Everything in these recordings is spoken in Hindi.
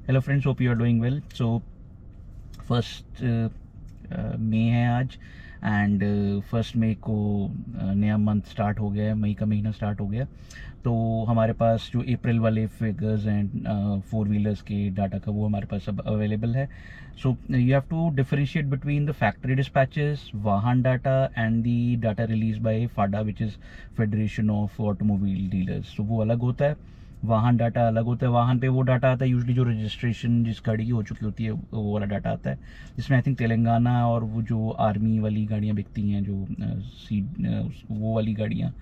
Hello friends, hope you are doing well. So first May है आज एंड फर्स्ट मई को नया मंथ स्टार्ट हो गया है, मई का महीना स्टार्ट हो गया। तो हमारे पास जो अप्रैल वाले फिगर्स एंड फोर व्हीलर्स के डाटा का वो हमारे पास अब अवेलेबल है। So you have to differentiate between the factory dispatches, Vahan data and the data release by FADA which is federation of automobile dealers. तो वो अलग होता है, वाहन डाटा अलग होता है। वाहन पे वो डाटा आता है यूजली जो रजिस्ट्रेशन जिस गाड़ी की हो चुकी होती है वो वाला डाटा आता है, जिसमें आई थिंक तेलंगाना और वो जो आर्मी वाली गाड़ियाँ बिकती हैं जो वो वाली गाड़ियाँ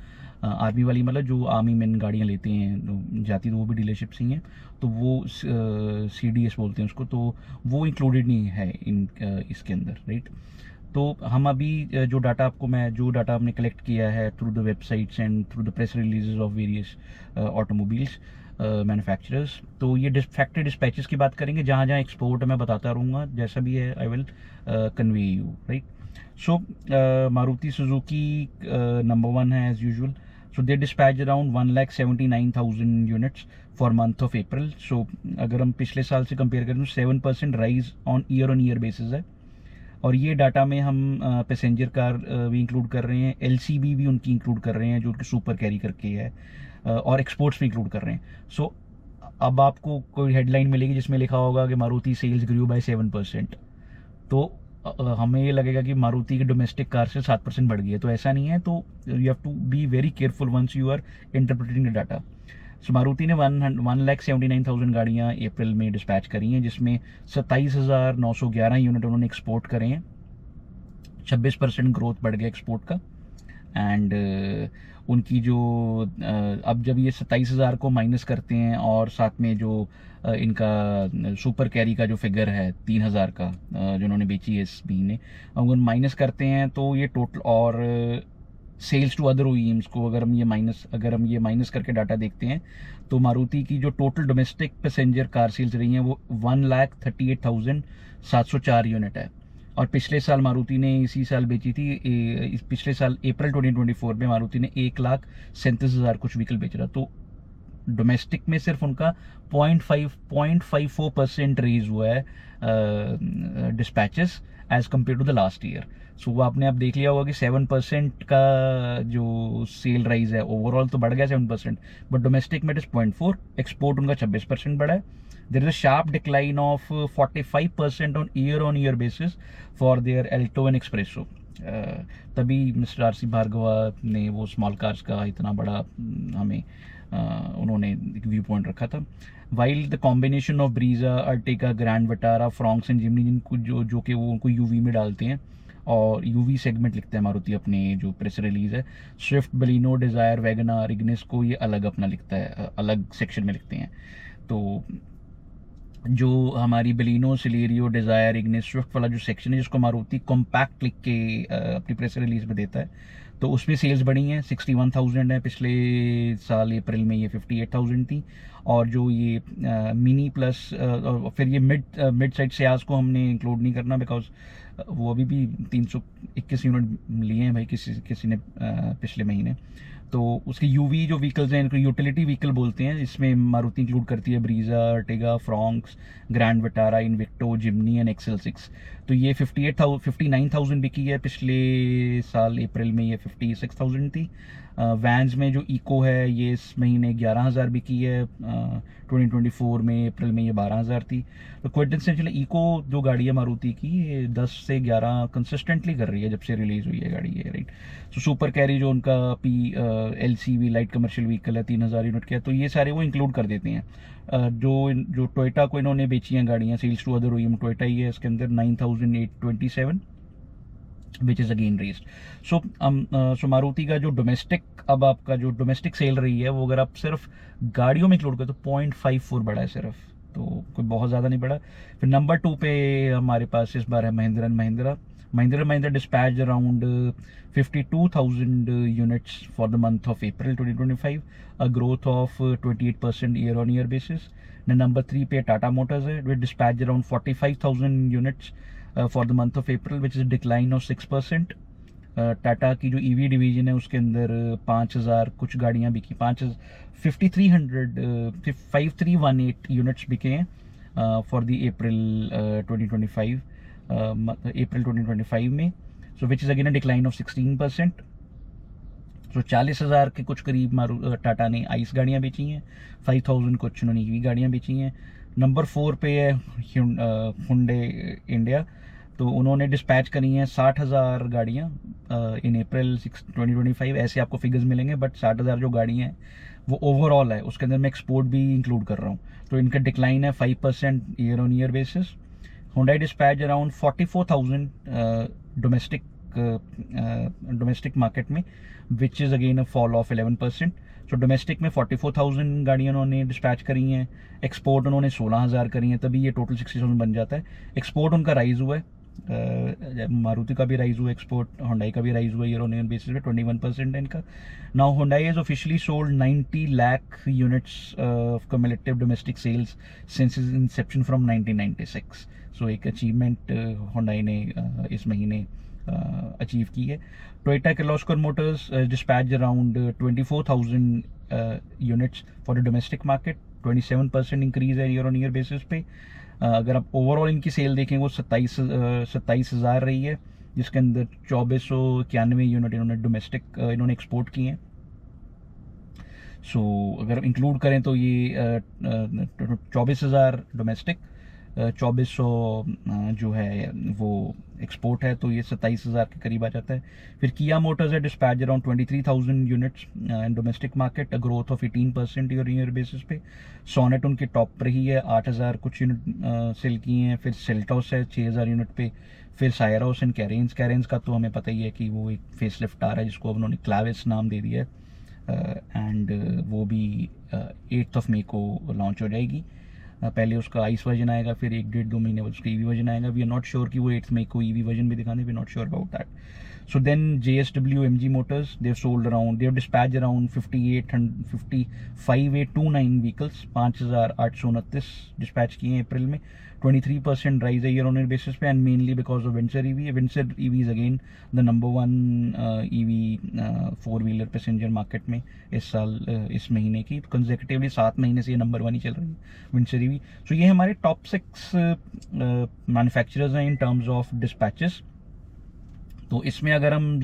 आर्मी वाली मतलब जो आर्मी मैन गाड़ियाँ लेते हैं जाती तो वो भी डीलरशिप्स ही हैं, तो वो CDS बोलते हैं उसको, तो वो इंक्लूडेड नहीं है इसके अंदर, राइट। तो हम अभी जो डाटा हमने कलेक्ट किया है through the websites and through the press releases of various automobiles manufacturers, तो ये फैक्ट्री डिस्पैचेस की बात करेंगे। जहाँ जहाँ एक्सपोर्ट मैं बताता रहूँगा, जैसा भी है I will convey you, right. So Maruti Suzuki number 1 है as usual. So they dispatch around 1,79,000 units for month of April. So अगर हम पिछले साल से कंपेयर करें तो 7% राइज ऑन ईयर बेसिस है। और ये डाटा में हम पैसेंजर कार भी इंक्लूड कर रहे हैं, LCV भी उनकी इंक्लूड कर रहे हैं जो उनकी सुपर कैरी करके है, और एक्सपोर्ट्स भी इंक्लूड कर रहे हैं। सो अब आपको कोई हेडलाइन मिलेगी जिसमें लिखा होगा कि मारुति सेल्स ग्रू बाय 7%, तो हमें ये लगेगा कि मारुति की डोमेस्टिक कार से 7% बढ़ गई है, तो ऐसा नहीं है। तो you have to be very careful once you are interpreting the data. So Maruti ने 1,79,000 गाड़ियाँ अप्रैल में डिस्पैच करी हैं, जिसमें 27,911 यूनिट उन्होंने एक्सपोर्ट करे हैं। 26% ग्रोथ बढ़ गया एक्सपोर्ट का। एंड उनकी जो अब जब ये 27,000 को माइनस करते हैं और साथ में जो इनका सुपर कैरी का जो फिगर है 3,000 का जो उन्होंने बेची है इस महीने, अगर माइनस करते हैं तो ये टोटल, और सेल्स टू अदर OEMs को अगर हम ये माइनस करके डाटा देखते हैं, तो मारुति की जो total domestic passenger car sales रही हैं वो 1,38,704 यूनिट है। और पिछले साल मारुति ने इसी साल बेची थी, पिछले साल अप्रैल 2024 में मारुति ने 1,37,000 कुछ व्हीकल बेच रहा। तो डोमेस्टिक में सिर्फ उनका 0.54% रेज हुआ है dispatches as compare to the last year. So वो आपने आप देख लिया होगा कि 7% का जो सेल राइज है ओवरऑल तो बढ़ गया 7%, बट डोमेस्टिक में इट इज 0.4, एक्सपोर्ट उनका 26% बढ़ा है। There is a sharp decline of 45% on year basis for their Alto and Espresso. तभी मिस्टर RC भार्गवा ने वो स्मॉल कार्स का इतना बड़ा हमें उन्होंने एक व्यू पॉइंट रखा था। While the combination of Brezza, Ertiga, Grand Vitara, Fronx and Jimny, जिनको जो कि वो उनको UV में डालते हैं और UV सेगमेंट लिखते हैं मारुति अपने जो प्रेस रिलीज है। Swift, Baleno, Dzire, WagonR, Ignis को ये अलग अपना लिखता है, अलग सेक्शन में लिखते हैं। तो जो हमारी Baleno, Celerio, desire, Ignis, Swift वाला जो सेक्शन है जिसको मारुति कॉम्पैक्ट लिख के अपनी प्रेस रिलीज में देता है, तो उसमें सेल्स बढ़ी हैं, 61,000 है। पिछले साल अप्रैल में ये 58,000 थी। और जो ये मिनी प्लस फिर ये मिड साइड सियाज को हमने इंक्लूड नहीं करना, बिकॉज वो अभी भी 321 यूनिट लिए हैं भाई किसी ने पिछले महीने। तो उसके UV जो व्हीकल्स हैं इनको यूटिलिटी व्हीकल बोलते हैं, इसमें मारुति इंक्लूड करती है Brezza, Ertiga, Fronx, grand Vitara, Invicto, Jimny and XL6। तो ये 59,000 बिकी है, पिछले साल अप्रैल में ये 56,000 थी। वैन्स में जो इको है ये इस महीने 11,000 बिकी है, 2024 में अप्रैल में ये 12,000 थी। तो कोइंसिडेंटली इको जो गाड़ी है मारुति की, ये 10 से 11 कंसिस्टेंटली कर रही है जब से रिलीज हुई है गाड़ी है, राइट। तो सुपर कैरी जो उनका LCV लाइट कमर्शियल व्हीकल है 3,000 यूनिट का है, तो ये सारे वो इंक्लूड कर देते हैं। जो टोयोटा को इन्होंने बेची हैं गाड़ियाँ sales to other OEM, Toyota ही है इसके अंदर 9,827 which is again raised. So Maruti का जो डोमेस्टिक, अब आपका जो डोमेस्टिक सेल रही है वो अगर आप सिर्फ गाड़ियों में इंक्लूड करें तो 0.54 बढ़ा है सिर्फ, तो कोई बहुत ज़्यादा नहीं बढ़ा। फिर नंबर 2 पे हमारे पास इस बार है Mahindra and Mahindra dispatch around 52,000 units for the month of April 2025, a growth of 28% year basis. Number 3 पे टाटा मोटर्स है, which dispatch around 45,000 units for the month of April, which is decline of 6%। Tata की जो EV डिवीजन है उसके अंदर 5,000 कुछ गाड़ियाँ बिकी, 5318 यूनिट्स बिके हैं, फॉर द अप्रैल 2025 अप्रैल 2025 में, so which is again a decline of 16%। So 40,000 के कुछ करीब टाटा ने आइस गाड़ियाँ बेची हैं, 5,000 कुछ उन्होंने ईवी गाड़ियाँ बेची हैं। नंबर 4 पे है हुंडई इंडिया, तो उन्होंने डिस्पैच करी हैं 60,000 गाड़ियाँ इन अप्रैल 2025। ऐसे आपको फिगर्स मिलेंगे, बट 60,000 जो गाड़ियाँ हैं वो ओवरऑल है, उसके अंदर मैं एक्सपोर्ट भी इंक्लूड कर रहा हूँ। तो इनका डिक्लाइन है 5% year on year basis. Hyundai dispatch around 44,000 domestic market में, which is again a fall of 11%। So domestic में 44,000 गाड़ियाँ उन्होंने डिस्पैच करी हैं, एक्सपोर्ट उन्होंने 16,000 करी हैं, तभी ये टोटल 60,000 बन जाता है। एक्सपोर्ट उनका राइज हुआ है, मारुति का भी राइज हुआ, एक्सपोर्ट हुंडई का भी राइज हुआ ईयर ऑन ईयर बेसिस पे, 21% है इनका। Now Hyundai is officially sold 90 lakh units of cumulative domestic sales since is inception from 1996। So एक अचीवमेंट हुंडई ने इस महीने अचीव की है। Toyota Kirloskar Motors dispatch around 24,000 units for the domestic market, 27% increase है ईयर ऑन ईयर बेसिस पे। अगर आप ओवरऑल इनकी सेल देखें वो 27,000 रही है, जिसके अंदर 2,491 यूनिट इन्होंने डोमेस्टिक इन्होंने एक्सपोर्ट किए हैं। सो अगर इंक्लूड करें तो ये 24,000 डोमेस्टिक, 2,400 जो है वो एक्सपोर्ट है, तो ये 27,000 के करीब आ जाता है। फिर किया मोटर्स है dispatch around 23,000 units in domestic market, growth of 18% year year basis पे। सोनेट उनकी टॉप रही है, 8,000 कुछ यूनिट सेल किए हैं। फिर सेल्टॉस है 6,000 यूनिट पे। फिर सायरोस एंड कैरेंस का तो हमें पता ही है कि वो एक फेसलिफ्ट आ रहा है, जिसको अब उन्होंने क्लाविस नाम दे दिया है, एंड वो भी 8 मई को लॉन्च हो जाएगी। पहले उसका आइस वर्जन आएगा, फिर 1-1.5-2 महीने बाद उसका ईवी वर्जन आएगा। वी आर नॉट श्योर कि वो 8 मई को ईवी वर्जन भी दिखाने, we are not sure about that. So then JSW MG Motors, they have sold around, they have dispatched around 55,829 vehicles, 5,829 dispatch किए हैं अप्रैल में, 23% राइज है ईयर ऑन ईयर बेसिस पे, and mainly because of Windsor EV. Windsor EV is again the number 1 EV four wheeler passenger market में इस साल, इस महीने की कंसेक्यूटिवली 7 महीने से ये नंबर 1 ही चल रही है विंडसर ईवी। सो ये हमारे टॉप 6 मैन्युफैक्चरर्स हैं इन टर्म्स ऑफ डिस्पैचेस। तो इसमें अगर हम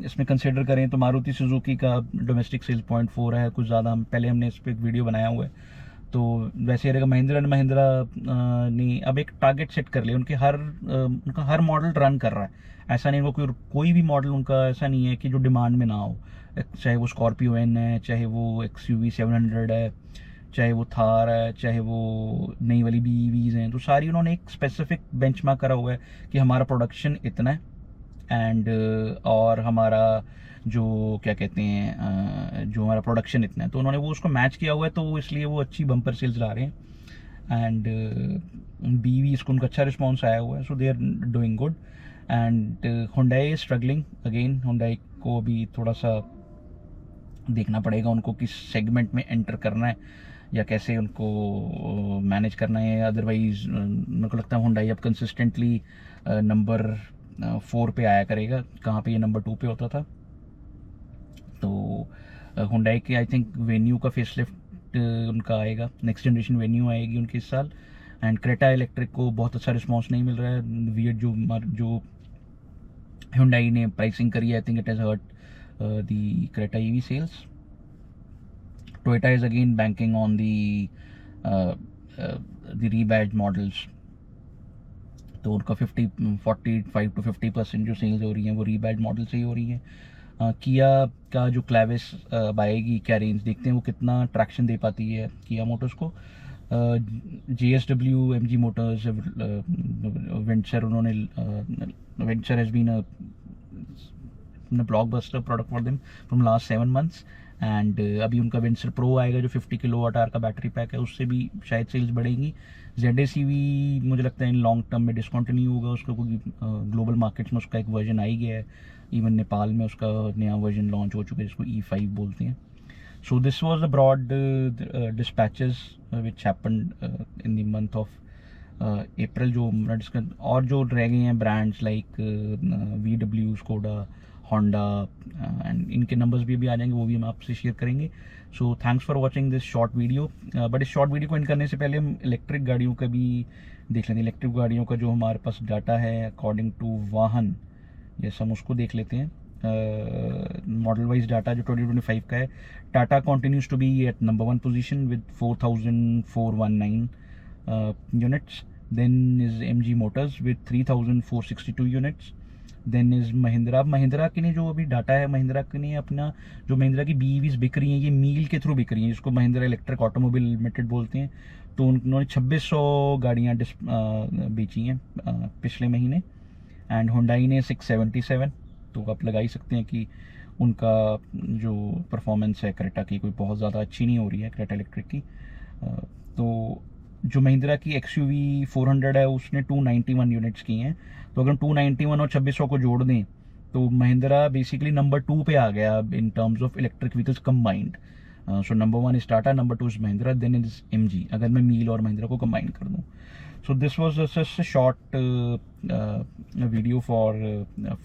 इसमें कंसिडर करें तो मारुति सुजुकी का डोमेस्टिक सेल्स 0.4 है, कुछ ज़्यादा। पहले हमने इस पर एक वीडियो बनाया हुआ है। तो वैसे रहेगा महिंद्रा एंड महिंद्रा ने अब एक टारगेट सेट कर लिया, उनका हर मॉडल रन कर रहा है। ऐसा नहीं, वो कोई भी मॉडल उनका ऐसा नहीं है कि जो डिमांड में ना हो, चाहे वो स्कॉर्पियो एन है, चाहे वो XUV 700 है, चाहे वो थार है, चाहे वो नई वाली BEVs हैं, तो सारी उन्होंने एक स्पेसिफिक बेंचमार्क करा हुआ है कि हमारा प्रोडक्शन इतना है, एंड और हमारा जो क्या कहते हैं जो हमारा प्रोडक्शन इतना है, तो उन्होंने वो उसको मैच किया हुआ है, तो इसलिए वो अच्छी बम्पर सेल्स ला रहे हैं। एंड BEVs को उनका अच्छा रिस्पॉन्स आया हुआ है, so they are doing good. And Hyundai struggling again, Hyundai को अभी थोड़ा सा देखना पड़ेगा उनको किस सेगमेंट में एंटर करना है या कैसे उनको मैनेज करना है। अदरवाइज मेरे को लगता है हुंडई अब कंसिस्टेंटली नंबर 4 पे आया करेगा, कहाँ पे ये नंबर 2 पे होता था। तो हुंडई के आई थिंक वेन्यू का फेसलिफ्ट उनका आएगा, नेक्स्ट जनरेशन वेन्यू आएगी उनकी इस साल। एंड क्रेटा इलेक्ट्रिक को बहुत अच्छा रिस्पॉन्स नहीं मिल रहा है, वियर्ड जो हुंडई ने प्राइसिंग करी है, I think it has hurt the Creta EV sales. Toyota is again banking on the rebadged models, तो उनका 45 to 50% जो सेल्स हो रही हैं वो रीबैड मॉडल से ही हो रही हैं। किया का जो क्लाविस आएगी, क्या रेंज, देखते हैं वो कितना ट्रैक्शन दे पाती है किया मोटर्स को। JSW MG Motors, विंडसर, उन्होंने Windsor has been a blockbuster product for them from last 7 months। And अभी उनका विंडसर प्रो आएगा जो 50 kWh का बैटरी पैक है, उससे भी शायद सेल्स बढ़ेंगी। ZS EV मुझे लगता है इन लॉन्ग टर्म में डिसकंटिन्यू होगा उसका, क्योंकि ग्लोबल मार्केट्स में उसका एक वर्जन आ ही गया है, इवन नेपाल में उसका नया वर्जन लॉन्च हो चुका है जिसको E5 बोलते हैं। So this was the broad dispatches which happened in the month of April. जो और जो रह गए हैं brands like VW, Skoda, Honda and इनके नंबर्स भी आ जाएंगे, वो भी हम आपसे शेयर करेंगे। So thanks for watching this short video. But इस शॉर्ट वीडियो को एंड करने से पहले हम इलेक्ट्रिक गाड़ियों का भी देख लेते हैं। इलेक्ट्रिक गाड़ियों का जो हमारे पास डाटा है अकॉर्डिंग टू वाहन, जैसे हम उसको देख लेते हैं। मॉडल वाइज डाटा जो 2025 का है, Tata continues to be at number 1 position with 4,419 units. Then is MG Motors with 3,462 units. Then is Mahindra. Mahindra के लिए जो अभी डाटा है, महिंद्रा के लिए अपना जो महिंद्रा की BEVs बिक रही हैं, ये मील के थ्रू बिक रही हैं, जिसको महिंद्रा इलेक्ट्रिक ऑटोमोबाइल लिमिटेड बोलते हैं। तो उन्होंने 2600 गाड़ियाँ बेची हैं पिछले महीने। एंड हुंडई ने 677। तो आप लगा ही सकते हैं कि उनका जो परफॉर्मेंस है क्रेटा की कोई बहुत ज़्यादा अच्छी नहीं हो रही है, क्रेटा इलेक्ट्रिक की। तो जो महिंद्रा की XUV 400 है उसने 291 यूनिट्स की हैं। तो अगर हम 291 और 2600 को जोड़ दें तो महिंद्रा बेसिकली नंबर 2 पे आ गया in terms of electric vehicles combined. So number 1 is Tata, number 2 is Mahindra, then is MG, अगर मैं मील और महिंद्रा को कंबाइन कर दूँ। So this was just a short video for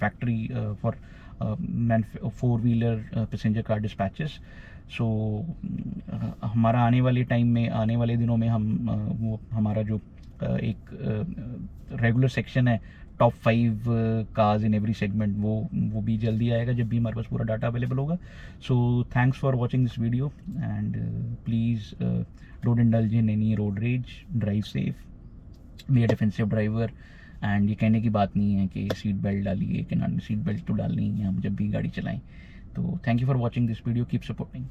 factory for 4-wheeler passenger car dispatches. So हमारा आने वाले टाइम में, आने वाले दिनों में हम वो हमारा जो एक रेगुलर सेक्शन है top 5 cars in every segment, वो भी जल्दी आएगा जब भी हमारे पास पूरा डाटा अवेलेबल होगा। सो thanks for watching this video and please don't indulge in any road rage, drive safe, be a defensive driver. And ये कहने की बात नहीं है कि सीट बेल्ट डालिए कि ना, सीट बेल्ट तो डालनी है हम जब भी गाड़ी चलाएं। तो thank you for watching this video, keep supporting.